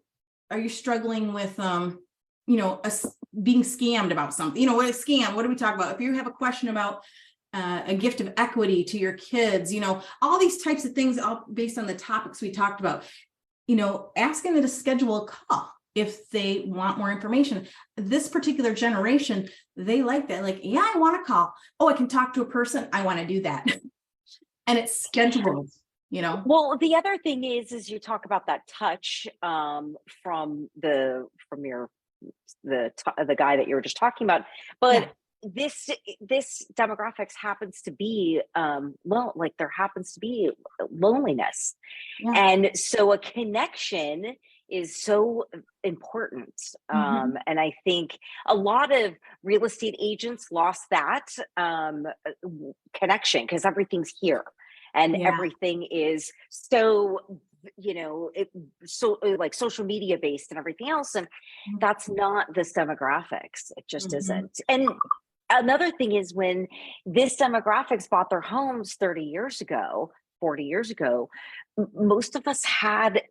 struggling with, being scammed about something, what is scam? What do we talk about? If you have a question about a gift of equity to your kids, all these types of things, all based on the topics we talked about, asking them to schedule a call if they want more information. This particular generation, they like that. Like, yeah, I want to call. Oh, I can talk to a person. I want to do that. And it's scheduled, Well, the other thing is you talk about that touch from the guy that you were just talking about, but this demographics happens to be there happens to be loneliness, and so a connection is so important. And I think a lot of real estate agents lost that connection because everything's here and everything is so, so like social media based and everything else. And that's not this demographics. It just isn't. And another thing is when this demographics bought their homes 30 years ago, 40 years ago, most of us had,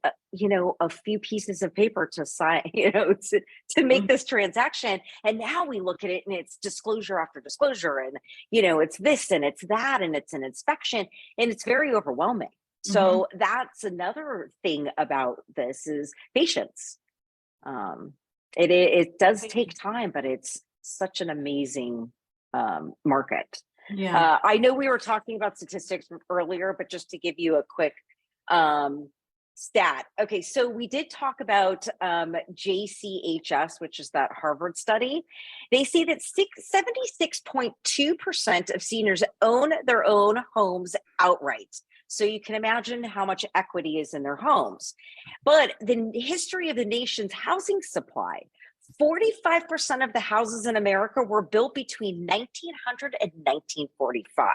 a few pieces of paper to sign, to make this transaction. And now we look at it and it's disclosure after disclosure. And, it's this and it's that, and it's an inspection, and it's very overwhelming. So that's another thing about this is patience. It does take time, but it's such an amazing market. I know we were talking about statistics earlier, but just to give you a quick stat. Okay, so we did talk about JCHS, which is that Harvard study. They say that 76.2% of seniors own their own homes outright. So you can imagine how much equity is in their homes. But the history of the nation's housing supply, 45% of the houses in America were built between 1900 and 1945.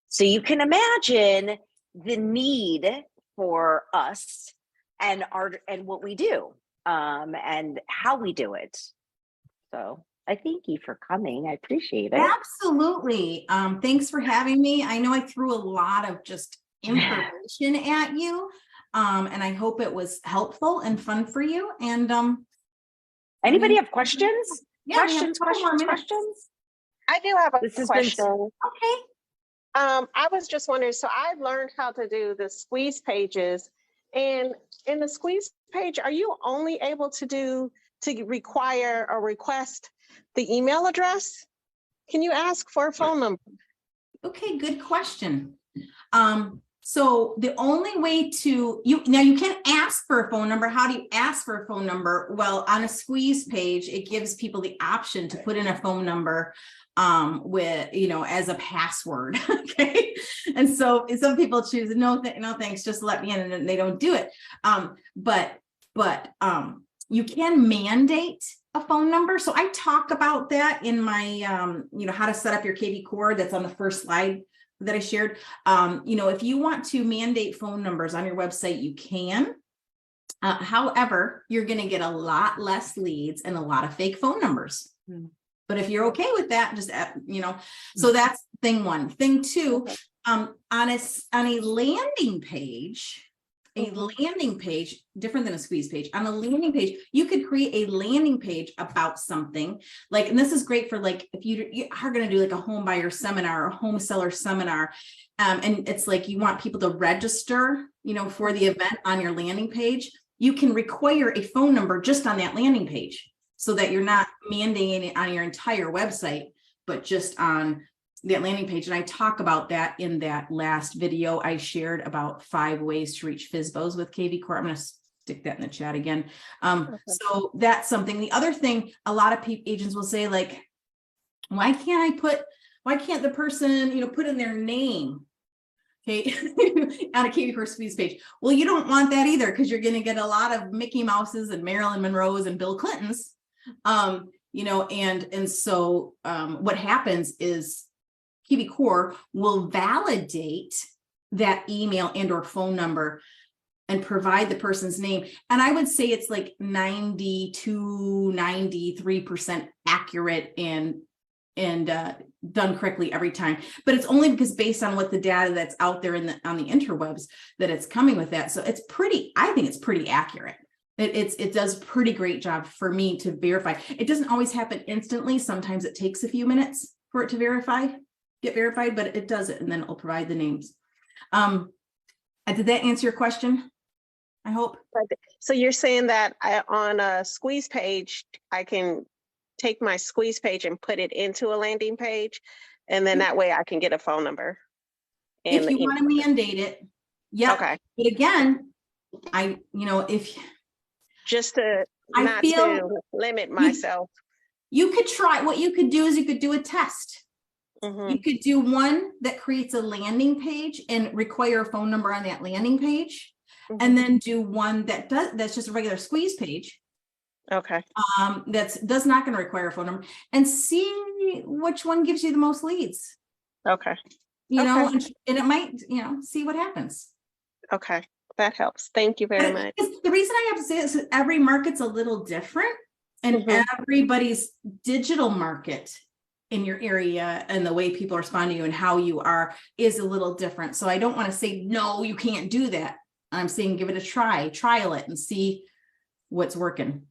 So you can imagine the need for us and what we do and how we do it. So I thank you for coming. I appreciate it. Absolutely. Thanks for having me. I know I threw a lot of just information at you, and I hope it was helpful and fun for you. And anybody have questions? Questions. I do have a question. Okay. I was just wondering, so I learned how to do the squeeze pages, and in the squeeze page, are you only able to require or request the email address? Can you ask for a phone number? Okay, good question. So the only way you can ask for a phone number. How do you ask for a phone number? Well, on a squeeze page, it gives people the option to put in a phone number with, as a password. Okay. And so some people choose, no thanks, just let me in, and they don't do it. But you can mandate a phone number. So I talk about that in my, how to set up your kvCore. That's on the first slide that I shared. If you want to mandate phone numbers on your website, you can. However, you're going to get a lot less leads and a lot of fake phone numbers. But if you're okay with that, just, so that's thing one. Thing two, on a landing page, different than a squeeze page. On a landing page, you could create a landing page about something like, and this is great for like, if you are going to do like a home buyer seminar or a home seller seminar, and it's like, you want people to register, for the event on your landing page, you can require a phone number just on that landing page so that you're not mandating it on your entire website, but just on that landing page. And I talk about that in that last video I shared about 5 ways to reach FSBOs with kvCore. I'm going to stick that in the chat again. So that's something. The other thing, a lot of agents will say like, why can't the person, put in their name? Okay, on a kvCore squeeze page. Well, you don't want that either, because you're going to get a lot of Mickey Mouses and Marilyn Monroes and Bill Clintons. You know, and so what happens is kvCore will validate that email and or phone number and provide the person's name. And I would say it's like 92-93% accurate and done correctly every time. But it's only because based on what the data that's out there on the interwebs that it's coming with that. So it's pretty, I think it's pretty accurate. It does a pretty great job for me to verify. It doesn't always happen instantly. Sometimes it takes a few minutes for it to get verified, but it does it, and then it'll provide the names. Did that answer your question? I hope. So you're saying that on a squeeze page, I can take my squeeze page and put it into a landing page, and then that way I can get a phone number. If you want to mandate it, yeah. Okay. But again, if just to not to limit myself. You could try, what you could do is you could do a test. Mm-hmm. You could do one that creates a landing page and require a phone number on that landing page. Mm-hmm. And then do one that's just a regular squeeze page. Okay. That's not going to require a phone number, and see which one gives you the most leads. Okay. You know, and it might, see what happens. Okay. That helps. Thank you very much. The reason I have to say this is every market's a little different, and everybody's digital market in your area and the way people respond to you and how you are is a little different. So I don't want to say, no, you can't do that. I'm saying, give it a try, trial it and see what's working.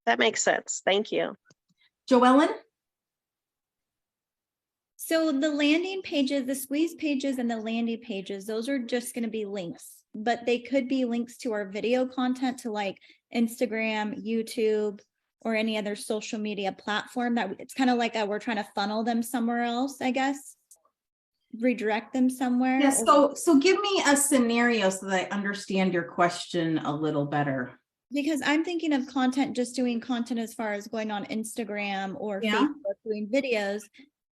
That makes sense. Thank you. Joellen? So the landing pages, the squeeze pages and the landing pages, those are just going to be links, but they could be links to our video content to like Instagram, YouTube, or any other social media platform. That it's kind of like we're trying to funnel them somewhere else, I guess, redirect them somewhere. Yeah, so give me a scenario so that I understand your question a little better. Because I'm thinking of content, just doing content as far as going on Instagram or Facebook, doing videos.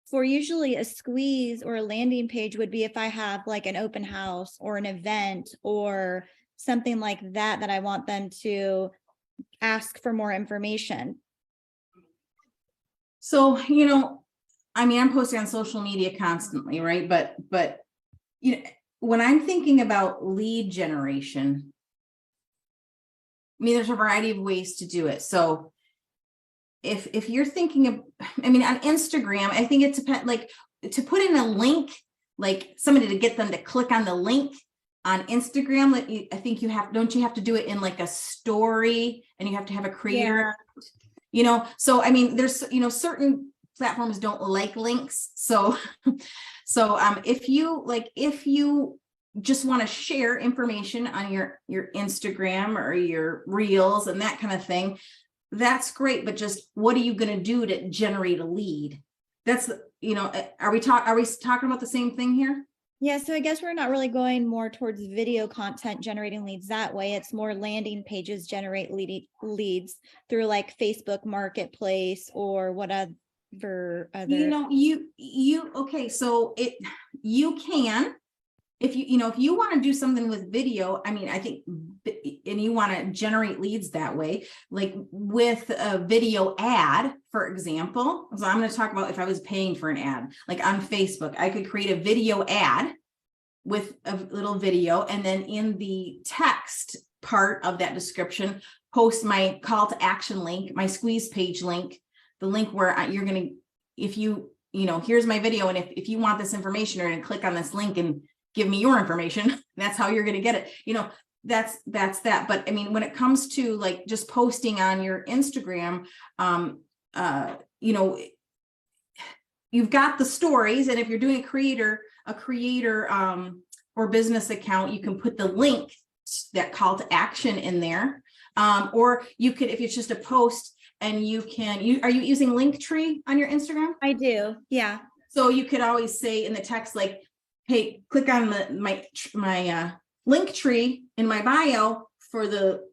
For usually a squeeze or a landing page would be if I have like an open house or an event or something like that, that I want them to ask for more information. So, I'm posting on social media constantly, right? But when I'm thinking about lead generation, there's a variety of ways to do it. So if you're thinking of, on Instagram, I think it depends, like to put in a link, like somebody to get them to click on the link on Instagram, I think don't you have to do it in like a story, and you have to have a creator, so there's, certain platforms don't like links. So if you just want to share information on your Instagram or your reels and that kind of thing, that's great. But just what are you going to do to generate a lead? That's, are we talking about the same thing here? Yeah, so I guess we're not really going more towards video content generating leads that way. It's more landing pages generate leads through like Facebook Marketplace or whatever other. Okay, so you can, if you want to do something with video, I think, and you want to generate leads that way, like with a video ad, for example. So I'm going to talk about if I was paying for an ad, like on Facebook, I could create a video ad with a little video, and then in the text part of that description, post my call to action link, my squeeze page link, the link where you're going to, if here's my video, and if you want this information, you're going to click on this link and give me your information. That's how you're going to get it. That's that. But when it comes to like just posting on your Instagram, you've got the stories, and if you're doing a creator or business account, you can put the link, that call to action in there. Or you could, if it's just a post, and are you using Linktree on your Instagram? I do. Yeah. So you could always say in the text, like, hey, click on my Linktree in my bio for the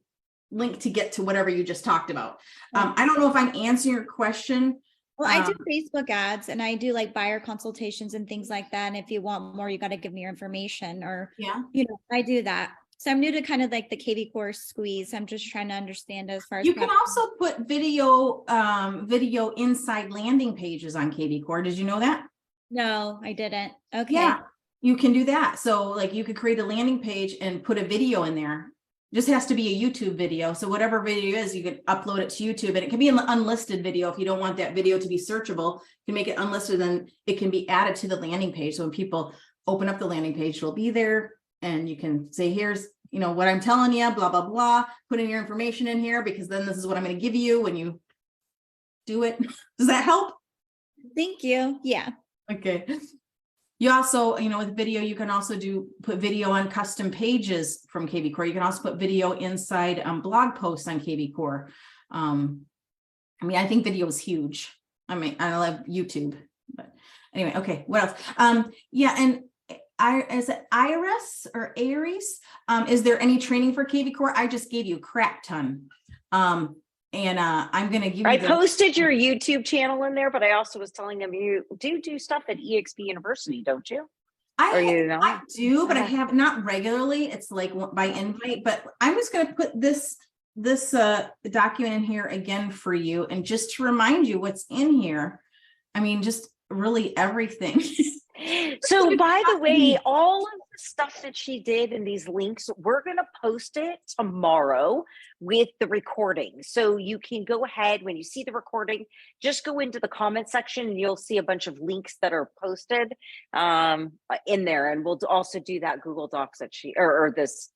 link to get to whatever you just talked about. I don't know if I'm answering your question Well, I do Facebook ads and I do like buyer consultations and things like that. And if you want more, you got to give me your information or, Yeah. I do that. So I'm new to kind of like the kvCore squeeze. I'm just trying to understand as far as You can also put video inside landing pages on kvCore. Did you know that? No, I didn't. Okay. Yeah, you can do that. So like you could create a landing page and put a video in there. Just has to be a YouTube video. So whatever video is, you can upload it to YouTube, and it can be an unlisted video. If you don't want that video to be searchable, you can make it unlisted, and it can be added to the landing page. So when people open up the landing page, it'll be there, and you can say, here's, what I'm telling you, blah, blah, blah, put in your information in here, because then this is what I'm going to give you when you do it. Does that help? Thank you. Yeah. Okay. You also, with video, you can also put video on custom pages from kvCore. You can also put video inside blog posts on kvCore. I think video is huge. I love YouTube, but anyway, okay. What else? Yeah. And is it Iris or Aries? Is there any training for kvCore? I just gave you a crap ton. I'm going to give you I posted your YouTube channel in there, but I also was telling them you do stuff at EXP University, don't you? I do, but I have not regularly. It's like by invite, but I'm just going to put this document in here again for you. And just to remind you what's in here. Just really everything. So by the way, all of the stuff that she did in these links, we're going to post it tomorrow with the recording. So you can go ahead when you see the recording, just go into the comment section and you'll see a bunch of links that are posted in there. And we'll also do that Google Docs that or this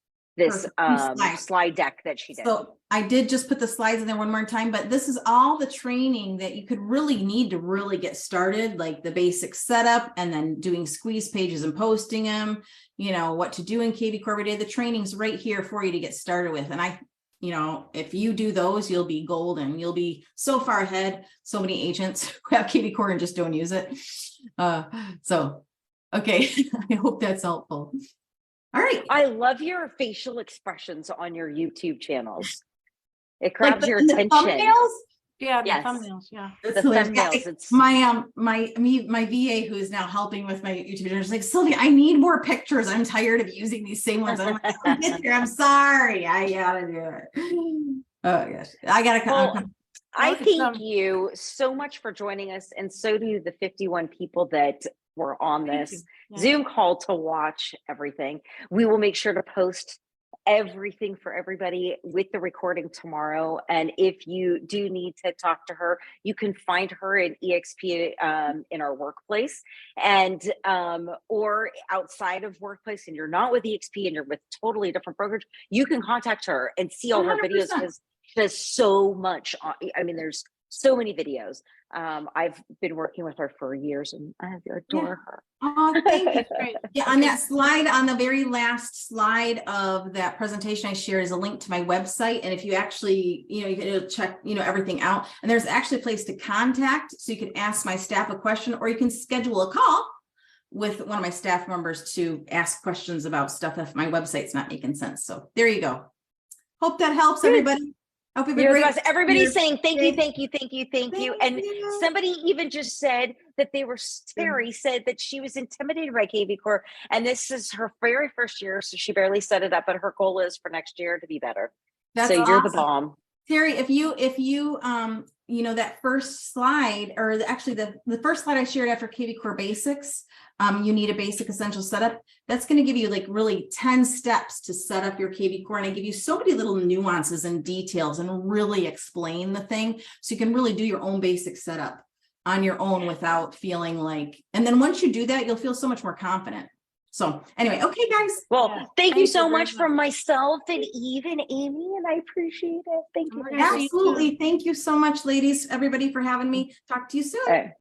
slide deck that she did. So I did just put the slides in there one more time, but this is all the training that you could really need to really get started, like the basic setup and then doing squeeze pages and posting them, what to do in kvCore every day. The training's right here for you to get started with. And if you do those, you'll be golden. You'll be so far ahead. So many agents who have kvCore and just don't use it. Okay, I hope that's helpful. All right. I love your facial expressions on your YouTube channels. It grabs your attention. Thumbnails? Yeah, the Yes. thumbnails, yeah. The thumbnails. It's my VA who is now helping with my YouTube channel is like, Sylvia, I need more pictures. I'm tired of using these same ones. I'm like, I'm sorry. I gotta do it. Oh gosh. I gotta Well, I thank you so much for joining us, and so do the 51 people that were on this Zoom call to watch everything. We will make sure to post everything for everybody with the recording tomorrow. And if you do need to talk to her, you can find her in EXP in our workplace, and or outside of workplace, and you're not with EXP and you're with totally different brokerage, you can contact her and see all her videos, because she does so much. There's so many videos. I've been working with her for years and I adore her. Oh, thank you. Yeah, on that slide, on the very last slide of that presentation I shared is a link to my website. And if you actually, you can check, everything out. And there's actually a place to contact. So you can ask my staff a question, or you can schedule a call with one of my staff members to ask questions about stuff if my website's not making sense. So there you go. Hope that helps everybody. Hope everybody's saying thank you. And somebody even just said that Terry said that she was intimidated by kvCore, and this is her very first year, so she barely set it up, but her goal is for next year to be better. That's so you're awesome. The bomb. Terry, if you that first slide, or actually the first slide I shared after kvCore basics, you need a basic essential setup. That's going to give you like really 10 steps to set up your kvCore. And I give you so many little nuances and details and really explain the thing. So you can really do your own basic setup on your own without feeling like, and then once you do that, you'll feel so much more confident. So anyway, okay, guys. Well, thank you so much from myself and Eve and Amy, and I appreciate it. Thank you. Absolutely. Thank you so much, ladies, everybody, for having me. Talk to you soon.